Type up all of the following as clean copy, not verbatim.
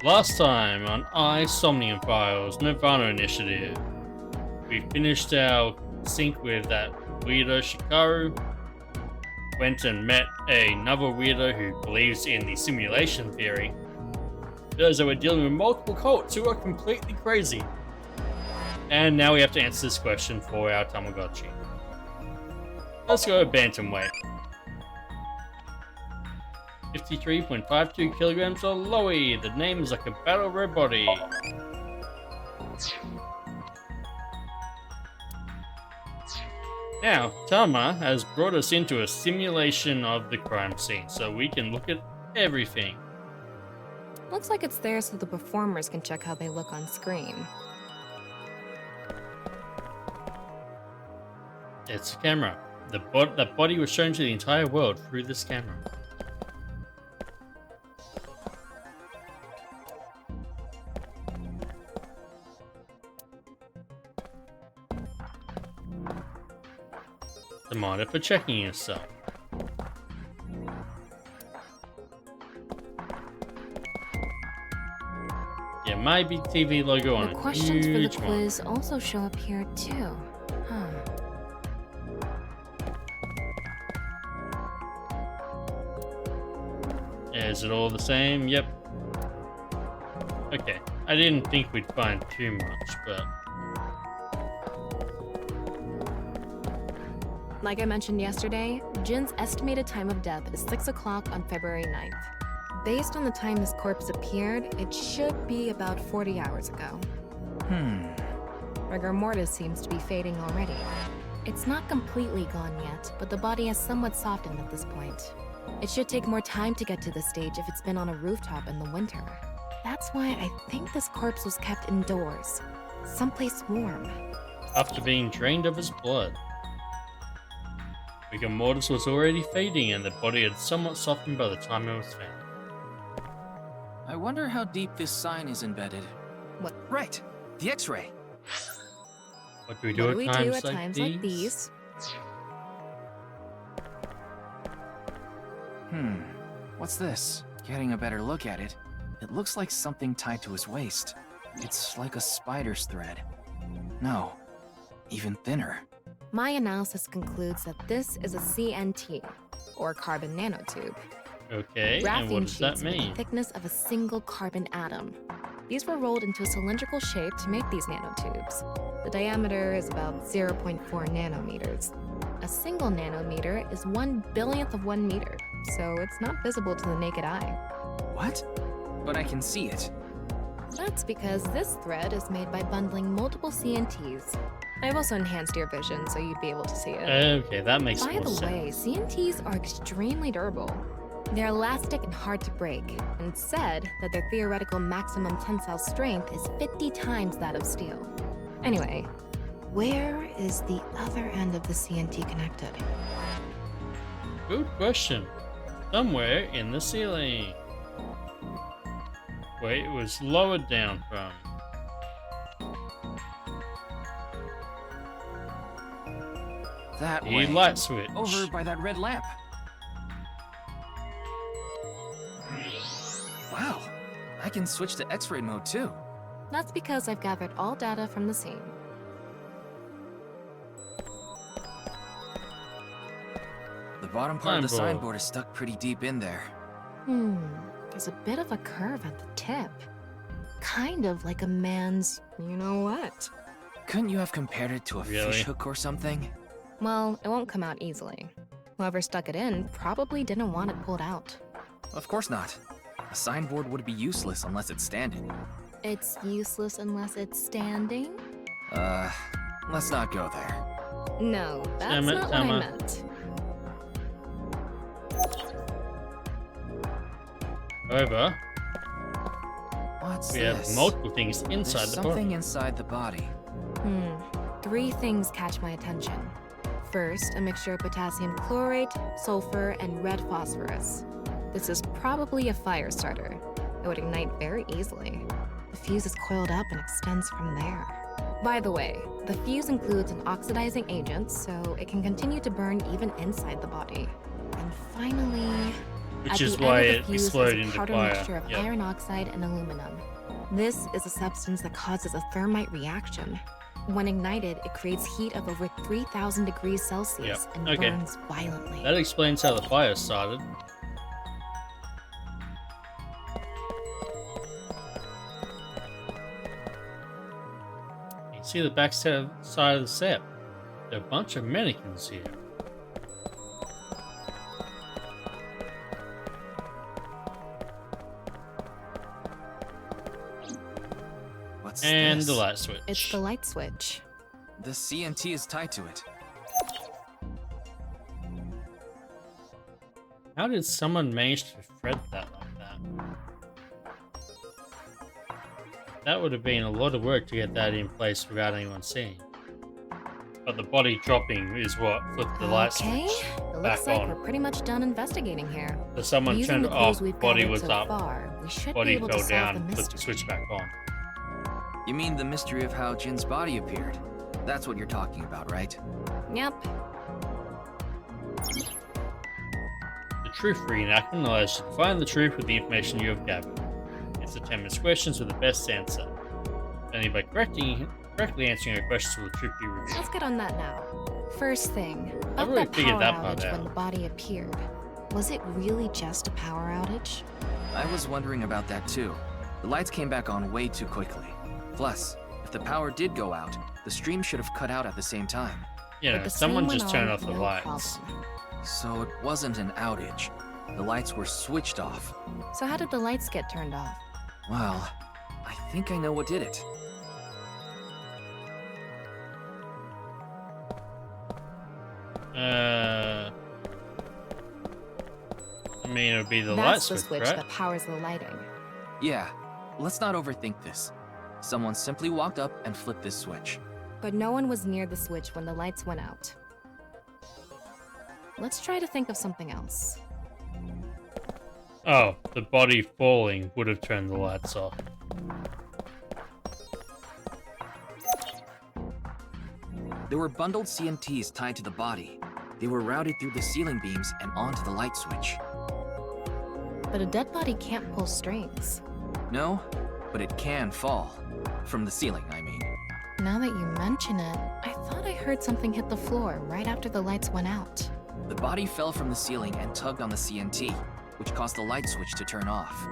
Last time on Somnium Files, Nirvana Initiative, we finished our sync with that weirdo Shikaru, went and met another weirdo who believes in the simulation theory. Turns out we're dealing with multiple cults who are completely crazy. And now we have to answer this question for our Tamagotchi. Let's go bantamweight. 53.52 kilograms or Loey. The name is like a battle robot. Now, Tama has brought us into a simulation of the crime scene, so we can look at everything. Looks like it's there so the performers can check how they look on screen. It's a camera. That body was shown to the entire world through this camera. Reminder for checking yourself. Yeah, maybe TV logo on The a questions for the huge quiz also show up here too. Huh. Is it all the same? Yep. Okay. I didn't think we'd find too much, but... Like I mentioned yesterday, Jin's estimated time of death is 6 o'clock on February 9th. Based on the time this corpse appeared, it should be about 40 hours ago. Rigor mortis seems to be fading already. It's not completely gone yet, but the body has somewhat softened at this point. It should take more time to get to this stage if it's been on a rooftop in the winter. That's why I think this corpse was kept indoors, someplace warm. After being drained of his blood. Rigor mortis was already fading and the body had somewhat softened by the time it was found. I wonder how deep this sign is embedded. What? Right, the X-ray. What do we do at times like these? What's this? Getting a better look at it. It looks like something tied to his waist. It's like a spider's thread. No, even thinner. My analysis concludes that this is a CNT, or carbon nanotube. Okay, and Graphene what does that sheets with mean? the thickness of a single carbon atom. These were rolled into a cylindrical shape to make these nanotubes. The diameter is about 0.4 nanometers. A single nanometer is 1/1000th of 1 meter, so it's not visible to the naked eye. What? But I can see it. That's because this thread is made by bundling multiple CNTs. I've also enhanced your vision so you'd be able to see it. Okay, that makes By more the way, sense. CNTs are extremely durable. They're elastic and hard to break, and it's said that their theoretical maximum tensile strength is 50 times that of steel. Anyway, where is the other end of the CNT connected? Good question. Somewhere in the ceiling. Wait, it was lowered down from. That The way. light switch. Over by that red lamp. Wow, I can switch to X-ray mode too. That's because I've gathered all data from the scene. The bottom part of the Signboard. signboard is stuck pretty deep in there. There's a bit of a curve at the tip. Kind of like a man's you-know-what. Couldn't you have compared it to a Really? fish hook or something? Well, it won't come out easily. Whoever stuck it in probably didn't want it pulled out. Of course not. A signboard would be useless unless it's standing. It's useless unless it's standing? Let's not go there. No, that's Damn it, not what I Tama. meant. However, What's we this? have multiple things inside There's the something body. inside the body. 3 things catch my attention. First, a mixture of potassium chlorate, sulfur, and red phosphorus. This is probably a fire starter. It would ignite very easily. The fuse is coiled up and extends from there. By the way, the fuse includes an oxidizing agent, so it can continue to burn even inside the body. And finally, Which At is the why end of it the fuse is exploded a into powder fire. mixture of Yep. iron oxide and aluminum. This is a substance that causes a thermite reaction. When ignited, it creates heat of over 3,000 degrees Celsius Yep, and okay. burns violently. That explains how the fire started. You see the back side of the set. There are a bunch of mannequins here. What's And this? the light switch. It's the light switch. The CNT is tied to it. How did someone manage to thread that like that? That would have been a lot of work to get that in place without anyone seeing. But the body dropping is what flipped the light Okay, switch it back looks like on. we're pretty much done investigating here. So someone Using turned the it off, clues we've body gathered was so up, far, we should be body able to fell solve down, the flipped the mystery. switch back on. You mean the mystery of how Jin's body appeared? That's what you're talking about, right? Yep. The truth reenactment allows you to find the truth with the information you have gathered. It's the 10 minute questions with the best answer. Only by correctly answering your questions will the truth be revealed. Let's get on that now. First thing, I about really that figured power that part outage out. when the body appeared. Was it really just a power outage? I was wondering about that too. The lights came back on way too quickly. Plus, if the power did go out, the stream should have cut out at the same time. You But know, the someone stream just went turned on, off the no lights. problem. So it wasn't an outage. The lights were switched off. So how did the lights get turned off? Well, I think I know what did it. I mean, it would be the light That's the switch, switch right? that powers the lighting. Yeah, let's not overthink this. Someone simply walked up and flipped this switch. But no one was near the switch when the lights went out. Let's try to think of something else. Oh, the body falling would have turned the lights off. There were bundled CNTs tied to the body. They were routed through the ceiling beams and onto the light switch. But a dead body can't pull strings. No, but it can fall. From the ceiling, I mean. Now that you mention it, I thought I heard something hit the floor right after the lights went out. The body fell from the ceiling and tugged on the CNT, which caused the light switch to turn off.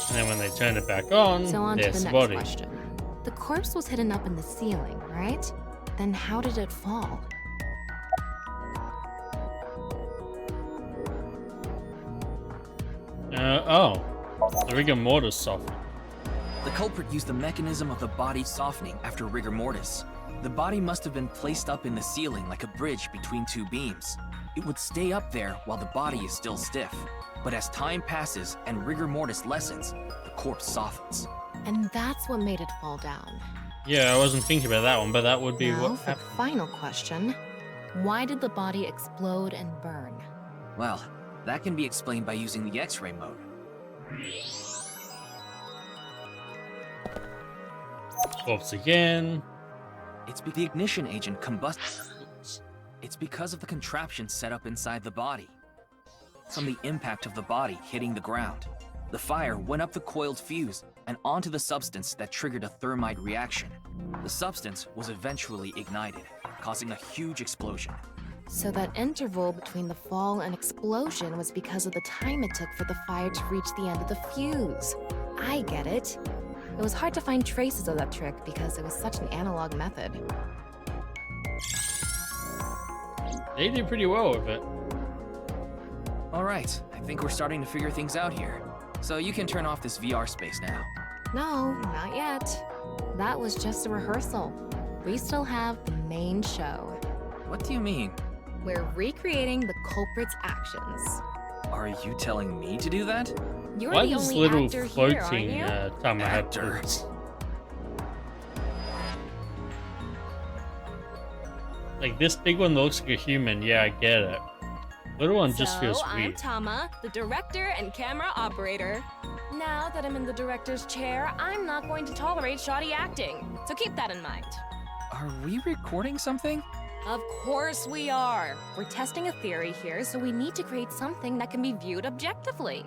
And then when they turned it back on, So on to there's the the next body. question. The corpse was hidden up in the ceiling, right? Then how did it fall? Oh, the rigor mortis softened. The culprit used the mechanism of the body softening after rigor mortis. The body must have been placed up in the ceiling like a bridge between two beams. It would stay up there while the body is still stiff. But as time passes and rigor mortis lessens, the corpse softens. And that's what made it fall down. Yeah, I wasn't thinking about that one, but that would be Now, what for the happened. final question. Why did the body explode and burn? Well, that can be explained by using the X-ray mode. Corpse again. The ignition agent combusts. It's because of the contraption set up inside the body. From the impact of the body hitting the ground, the fire went up the coiled fuse and onto the substance that triggered a thermite reaction. The substance was eventually ignited, causing a huge explosion. So that interval between the fall and explosion was because of the time it took for the fire to reach the end of the fuse. I get it. It was hard to find traces of that trick because it was such an analog method. They did pretty well with it. All right, I think we're starting to figure things out here. So you can turn off this VR space now. No, not yet. That was just a rehearsal. We still have the main show. What do you mean? We're recreating the culprit's actions. Are you telling me to do that? You're Why the this only little actor here, aren't floating you? time I had Actor. boots? Like this big one looks like a human, yeah, I get it. Little one just feels I'm weird. Tama, the director and camera operator. Now that I'm in the director's chair, I'm not going to tolerate shoddy acting. So keep that in mind. Are we recording something? Of course we are. We're testing a theory here, so we need to create something that can be viewed objectively.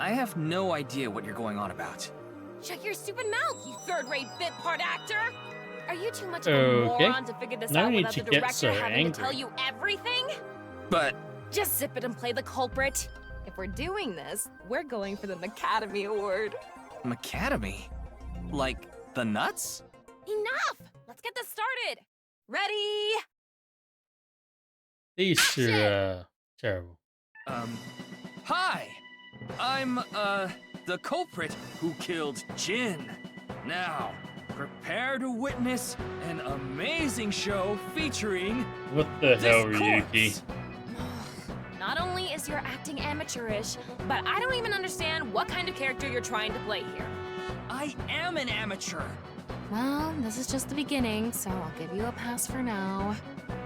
I have no idea what you're going on about. Shut your stupid mouth, you third-rate bit part actor! Are you too much of a Okay. moron to figure this No out need without to the get director so having angry. to tell you everything? But Just zip it and play the culprit. If we're doing this, we're going for the Academy Award. Macadamy? Like the nuts? Enough! Let's get this started! Ready? These two are terrible. Hi! I'm, the culprit who killed Jin. Now, prepare to witness an amazing show featuring What the hell, this Ryuki? corpse. Not only is your acting amateurish, but I don't even understand what kind of character you're trying to play here. I am an amateur. Well, this is just the beginning, so I'll give you a pass for now.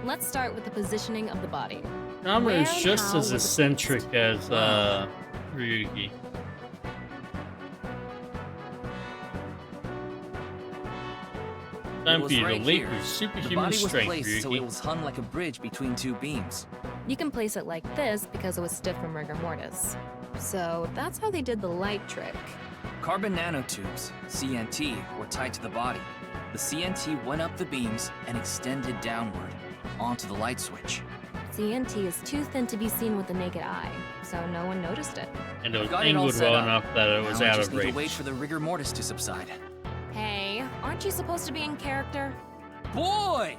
Let's start with the positioning of the body. Tama Where is and just how as was it eccentric placed? as Ryuki. It Time was for you to right leap here. with The superhuman body was strength, placed so it Ryuki. was hung like a bridge between two beams. You can place it like this because it was stiff from rigor mortis. So that's how they did the light trick. Carbon nanotubes, CNT, were tied to the body. The CNT went up the beams and extended downward, onto the light switch. CNT is too thin to be seen with the naked eye, so no one noticed it. And it was Got it all angled set well up. enough that it was Now I out just of need reach. to wait for the rigor mortis to subside. Hey, aren't you supposed to be in character? Boy!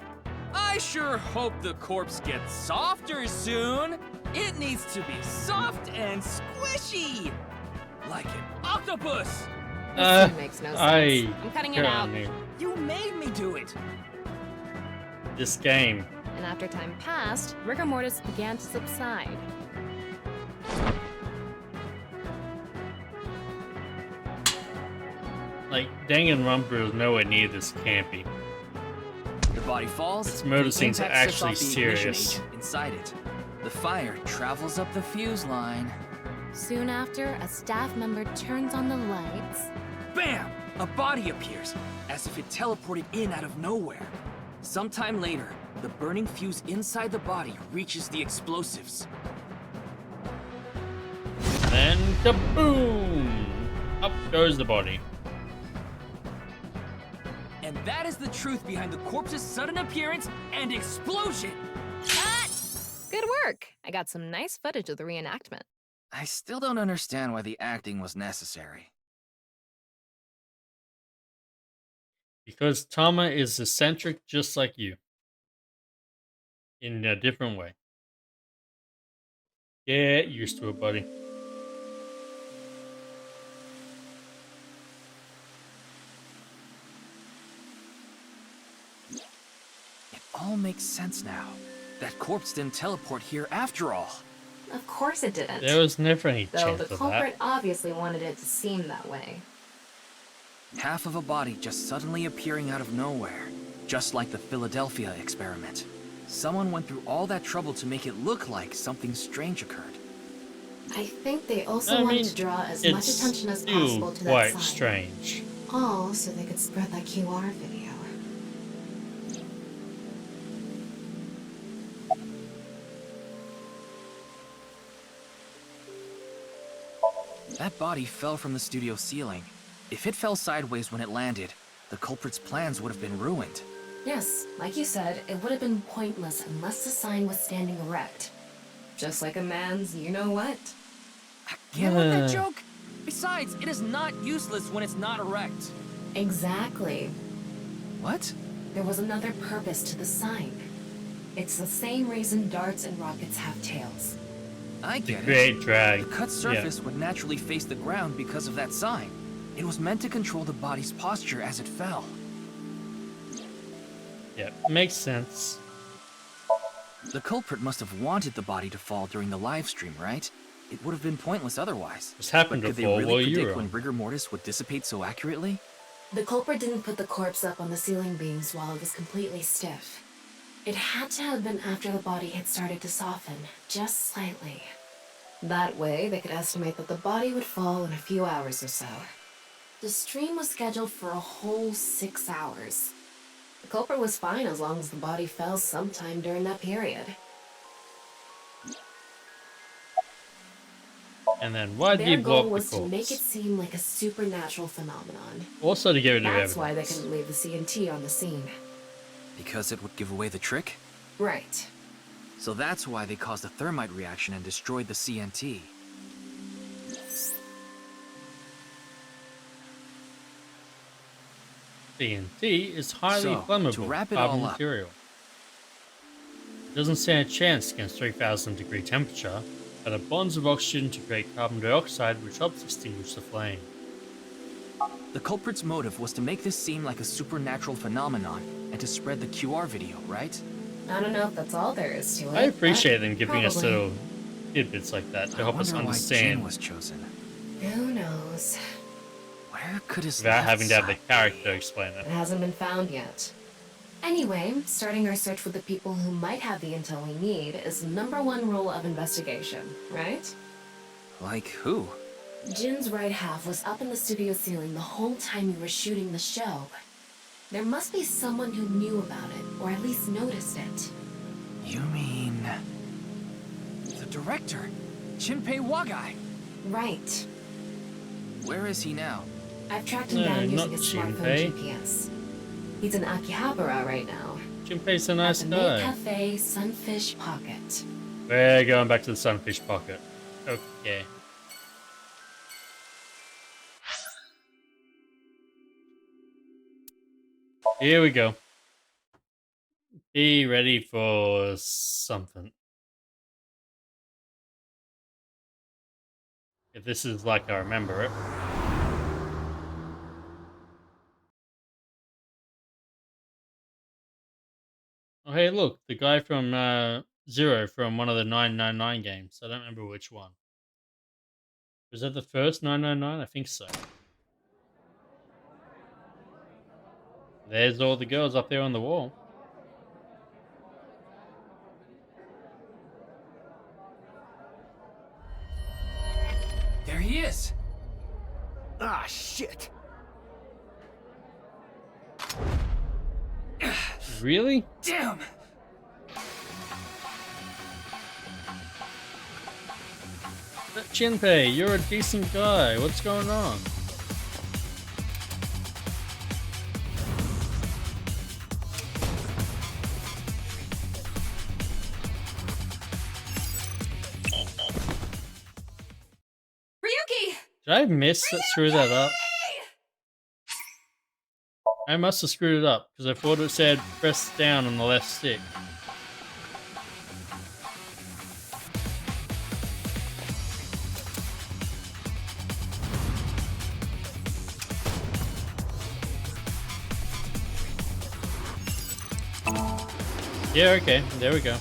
I sure hope the corpse gets softer soon! It needs to be soft and squishy! Like an octopus! This scene makes no sense. I'm cutting it Get out. on me. You made me do it! This game. And after time passed, rigor mortis began to subside. Like, Danganronpa is nowhere near this campy. The body falls. Its motor the scenes are impact sets actually off the ignition serious. agent inside it. The fire travels up the fuse line. Soon after, a staff member turns on the lights. Bam! A body appears, as if it teleported in out of nowhere. Sometime later, the burning fuse inside the body reaches the explosives. Then, kaboom! Up goes the body. And that is the truth behind the corpse's sudden appearance and explosion! Cut! Good work! I got some nice footage of the reenactment. I still don't understand why the acting was necessary. Because Tama is eccentric just like you. In a different way. Get used to it, buddy. It all makes sense now. That corpse didn't teleport here after all. Of course it didn't. There was never any Though chance the of that. culprit obviously wanted it to seem that way. Half of a body just suddenly appearing out of nowhere. Just like the Philadelphia experiment. Someone went through all that trouble to make it look like something strange occurred. I think they also I wanted mean, to draw as much it's attention as still possible to that quite sign. strange. All so they could spread that QR video. That body fell from the studio ceiling. If it fell sideways when it landed, the culprit's plans would have been ruined. Yes, like you said, it would have been pointless unless the sign was standing erect. Just like a man's you-know-what. Again with that Uh. joke? Besides, it is not useless when it's not erect. Exactly. What? There was another purpose to the sign. It's the same reason darts and rockets have tails. I The get it. great drag. The cut surface would naturally face the ground because of that sign. It was meant to control the body's posture as it fell. Yeah, makes sense. The culprit must have wanted the body to fall during the live stream, right? It would have been pointless otherwise. This happened But could they before really while you predict were when on. rigor mortis would dissipate so accurately? The culprit didn't put the corpse up on the ceiling beams while it was completely stiff. It had to have been after the body had started to soften, just slightly. That way, they could estimate that the body would fall in a few hours or so. The stream was scheduled for a whole 6 hours. The culprit was fine as long as the body fell sometime during that period. And then why did Their you blow goal up was the to make it corpse? seem like a supernatural phenomenon. Also to get rid of That's why they evidence. couldn't leave the CNT on the scene. Because it would give away the trick? Right. So that's why they caused a thermite reaction and destroyed the CNT. TNT is highly So, flammable to wrap it carbon all up- material. It doesn't stand a chance against 3000 degree temperature, but it bonds with oxygen to create carbon dioxide, which helps extinguish the flame. The culprit's motive was to make this seem like a supernatural phenomenon and to spread the QR video, right? I don't know if that's all there is to it. I appreciate but them giving us probably. little tidbits like that to help us I wonder why Jin understand was chosen. Who knows? Where could his without left having to have the side character be? explain It it. hasn't been found yet. Anyway, starting our search with the people who might have the intel we need is the #1 rule of investigation, right? Like who? Jin's right half was up in the studio ceiling the whole time we were shooting the show. There must be someone who knew about it, or at least noticed it. You mean... the director, Jinpei Wagai. Right. Where is he now? I've tracked him No, down not using his smartphone Jinpei. GPS. He's in Akihabara right now. Junpei's a nice at the Maid guy. Cafe Sunfish Pocket. We're going back to the Sunfish Pocket. Okay. Here we go. Be ready for something. If this is like I remember it. Oh, hey, look, the guy from Zero from one of the 999 games. I don't remember which one. Was that the first 999? I think so. There's all the girls up there on the wall. There he is! Ah, shit. Really? Damn! Jinpei, you're a decent guy. What's going on? Ryuki! Did I miss that? Screw that up? I must have screwed it up because I thought it said press down on the left stick. Yeah, okay, there we go.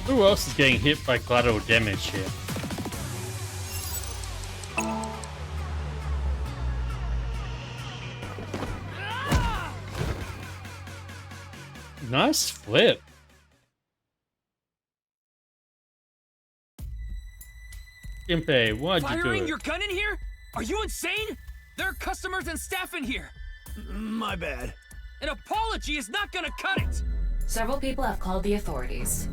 Who else is getting hit by collateral damage here? Nice flip. Jinpei, why'd you do Firing it? your gun in here? Are you insane? There are customers and staff in here! My bad. An apology is not gonna cut it! Several people have called the authorities.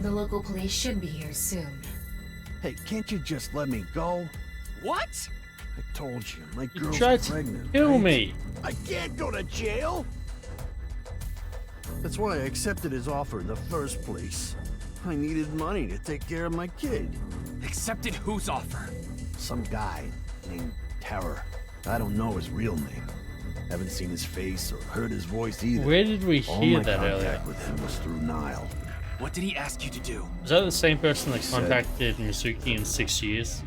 The local police should be here soon. Hey, can't you just let me go? What? I told you, my You girl's tried to pregnant. kill right? me. I can't go to jail. That's why I accepted his offer in the first place. I needed money to take care of my kid. Accepted whose offer? Some guy named Terror. I don't know his real name. Haven't seen his face or heard his voice either. Where did we All hear my that contact earlier? with him was through Nile. What did he ask you to do? Was that the same person that He said- contacted Mizuki in 6 years?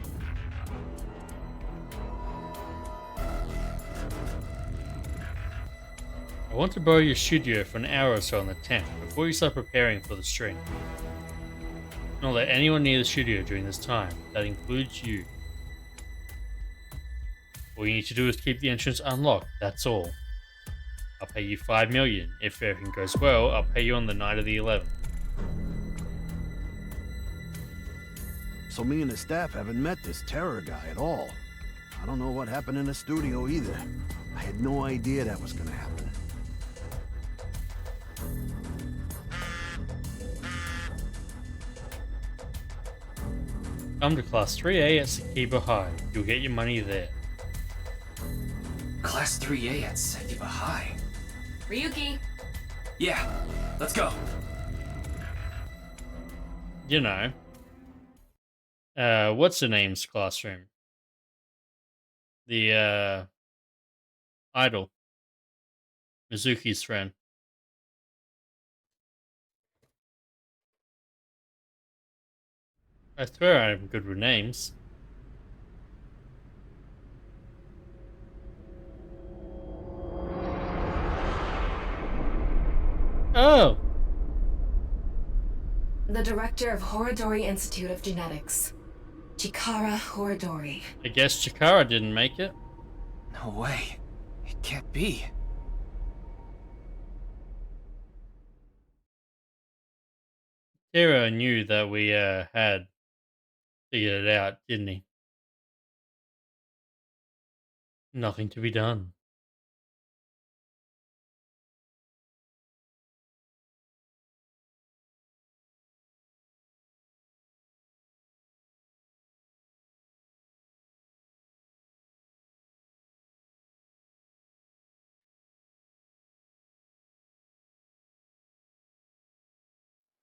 I want to borrow your studio for an hour or so on the 10th before you start preparing for the stream. Don't let anyone near the studio during this time. That includes you. All you need to do is keep the entrance unlocked, that's all. I'll pay you 5 million. If everything goes well, I'll pay you on the night of the 11th. So me and the staff haven't met this terror guy at all. I don't know what happened in the studio either. I had no idea that was gonna happen. Come to Class 3A at Sakiba High. You'll get your money there. Class 3A at Sekiba High. Ryuki, Yeah, let's go. You know. What's the name's classroom? The, idol. Mizuki's friend. I swear I'm good with names. Oh! The director of Horodori Institute of Genetics, Chikara Horodori. I guess Chikara didn't make it. No way. It can't be. Hero knew that we, had figured it out, didn't he? Nothing to be done.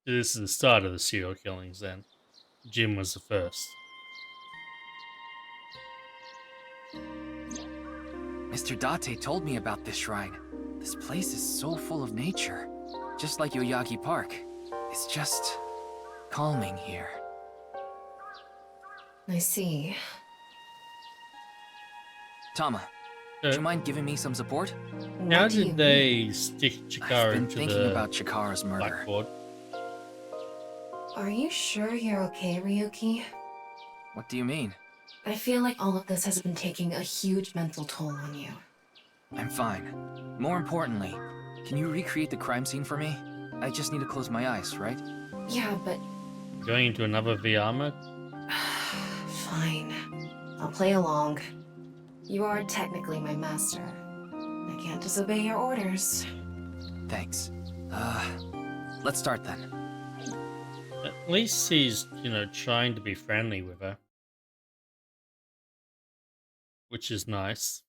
This is the start of the serial killings then. Jim was the first. Mr. Date told me about this shrine. This place is so full of nature. Just like Yoyagi Park. It's just calming here. I see. Tama, would you mind giving me some support? How What do you did they stick Chikara I've been into thinking the about Chikara's murder. blackboard? Are you sure you're okay, Ryuki? What do you mean? I feel like all of this has been taking a huge mental toll on you. I'm fine. More importantly, can you recreate the crime scene for me? I just need to close my eyes, right? Yeah, but Going into another VR mode? fine. I'll play along. You are technically my master. I can't disobey your orders. Thanks. Let's start then. At least he's, trying to be friendly with her. Which is nice.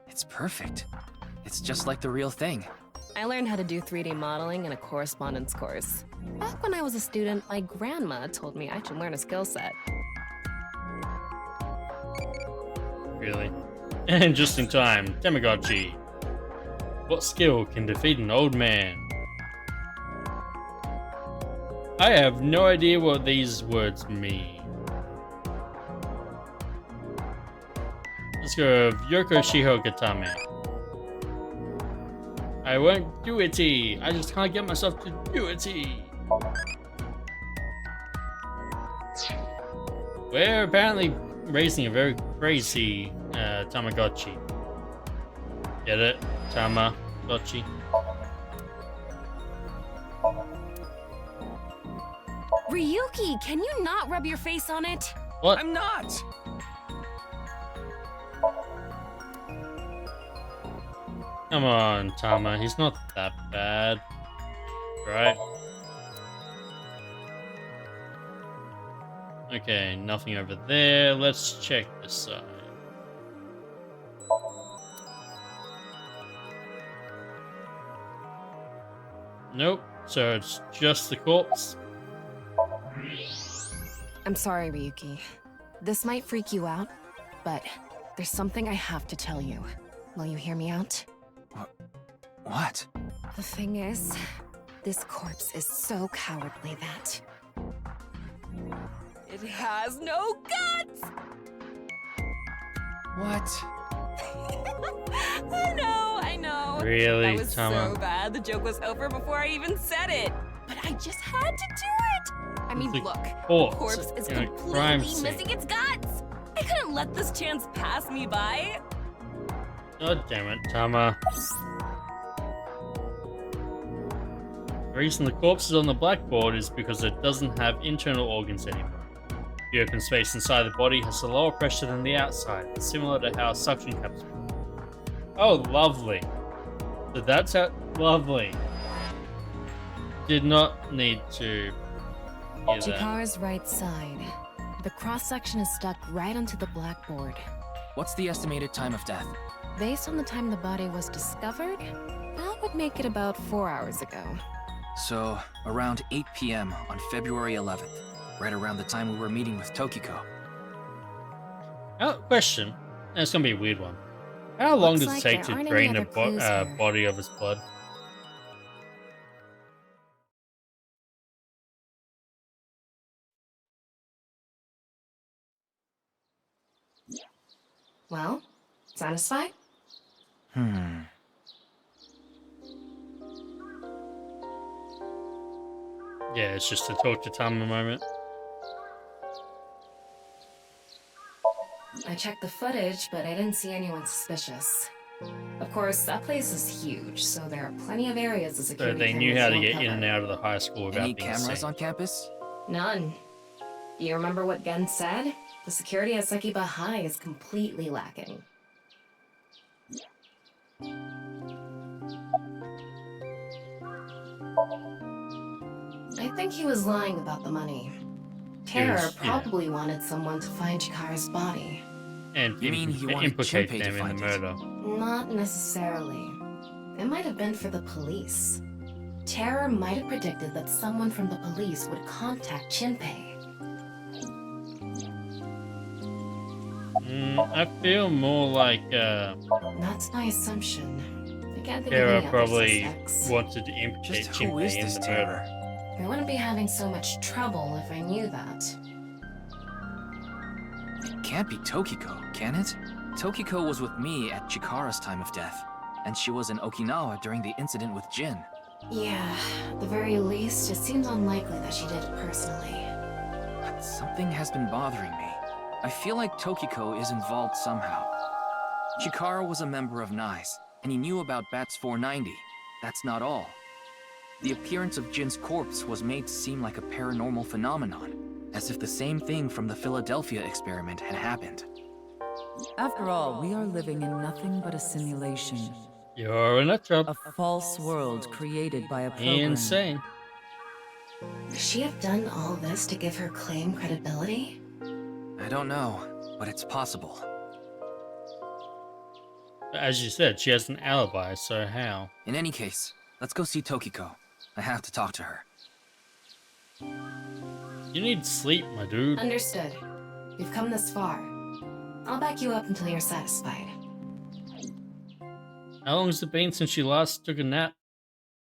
It's perfect. It's just like the real thing. I learned how to do 3D modeling in a correspondence course. Back when I was a student, my grandma told me I should learn a skill set. Really. And just in time, Tamagotchi. What skill can defeat an old man? I have no idea what these words mean. Let's go with Yoko Shiho Gatame. I won't do it. I just can't get myself to do it. We're apparently raising a very crazy Tamagotchi. Get it? Tamagotchi. Ryuki, can you not rub your face on it? What? I'm not! Come on, Tama. He's not that bad. Right? Okay, nothing over there. Let's check this side. Nope. So it's just the corpse. I'm sorry, Ryuki. This might freak you out, but there's something I have to tell you. Will you hear me out? What? The thing is, this corpse is so cowardly that... It has no guts! What? I know. Really, That was Tama? so bad. The joke was over before I even said it. But I just had to do it. mean, The look, the corpse corpse is in a crime completely scene. missing its guts. I couldn't let this chance pass me by. God damn it, Tama. The reason the corpse is on the blackboard is because it doesn't have internal organs anymore. The open space inside the body has a lower pressure than the outside, similar to how suction cups work. Oh, lovely. So that's how... Lovely. Did not need to hear that. Chikara's right side. The cross-section is stuck right onto the blackboard. What's the estimated time of death? Based on the time the body was discovered, that would make it about 4 hours ago. So, around 8 p.m. on February 11th, right around the time we were meeting with Tokiko. Question, and it's gonna be a weird one. How long Looks does it like take there to aren't drain any a other clues here. body of its blood? Well, satisfied? Yeah, it's just a talk to Tama moment. I checked the footage, but I didn't see anyone suspicious. Of course, that place is huge, so there are plenty of areas the So security they knew cameras how to won't get cover. in and out of the high school without Any being cameras seen. on campus? None. Do you remember what Gen said? The security at Sekiba High is completely lacking. I think he was lying about the money. Terror yeah. probably wanted someone to find Chikara's body. And You mean he wanted implicate Junpei to them in the find it? murder. Not necessarily. It might have been for the police. Terror might have predicted that someone from the police would contact Junpei. I feel more like That's my assumption. I can't think of Terra any other probably suspects. wanted to implicate Just who is Junpei in this the Terror? murder. I wouldn't be having so much trouble if I knew that. It can't be Tokiko, can it? Tokiko was with me at Chikara's time of death, and she was in Okinawa during the incident with Jin. Yeah, at the very least, it seems unlikely that she did it personally. But something has been bothering me. I feel like Tokiko is involved somehow. Chikara was a member of NICE, and he knew about Bats 490. That's not all. The appearance of Jin's corpse was made to seem like a paranormal phenomenon, as if the same thing from the Philadelphia experiment had happened. After all, we are living in nothing but a simulation. You're a nut job. A false world created by a program. Insane. Could she have done all this to give her claim credibility? I don't know, but it's possible. As you said, she has an alibi, so how? In any case, let's go see Tokiko. I have to talk to her. You need sleep, my dude. Understood. We've come this far. I'll back you up until you're satisfied. How long has it been since she last took a nap?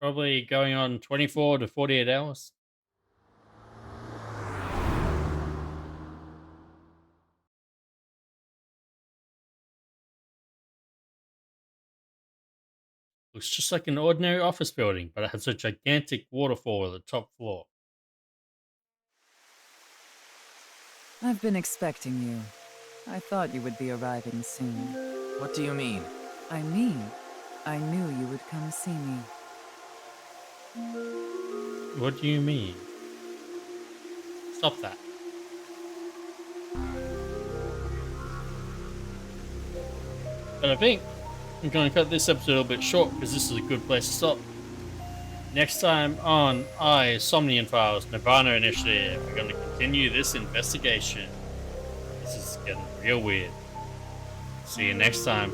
Probably going on 24 to 48 hours. Looks just like an ordinary office building, but it has a gigantic waterfall at the top floor. I've been expecting you. I thought you would be arriving soon. What do you mean? I mean, I knew you would come see me. What do you mean? Stop that. But I think I'm going to cut this episode a little bit short because this is a good place to stop. Next time on Somnian Files Nirvana Initiative, we're going to continue this investigation. This is getting real weird. See you next time.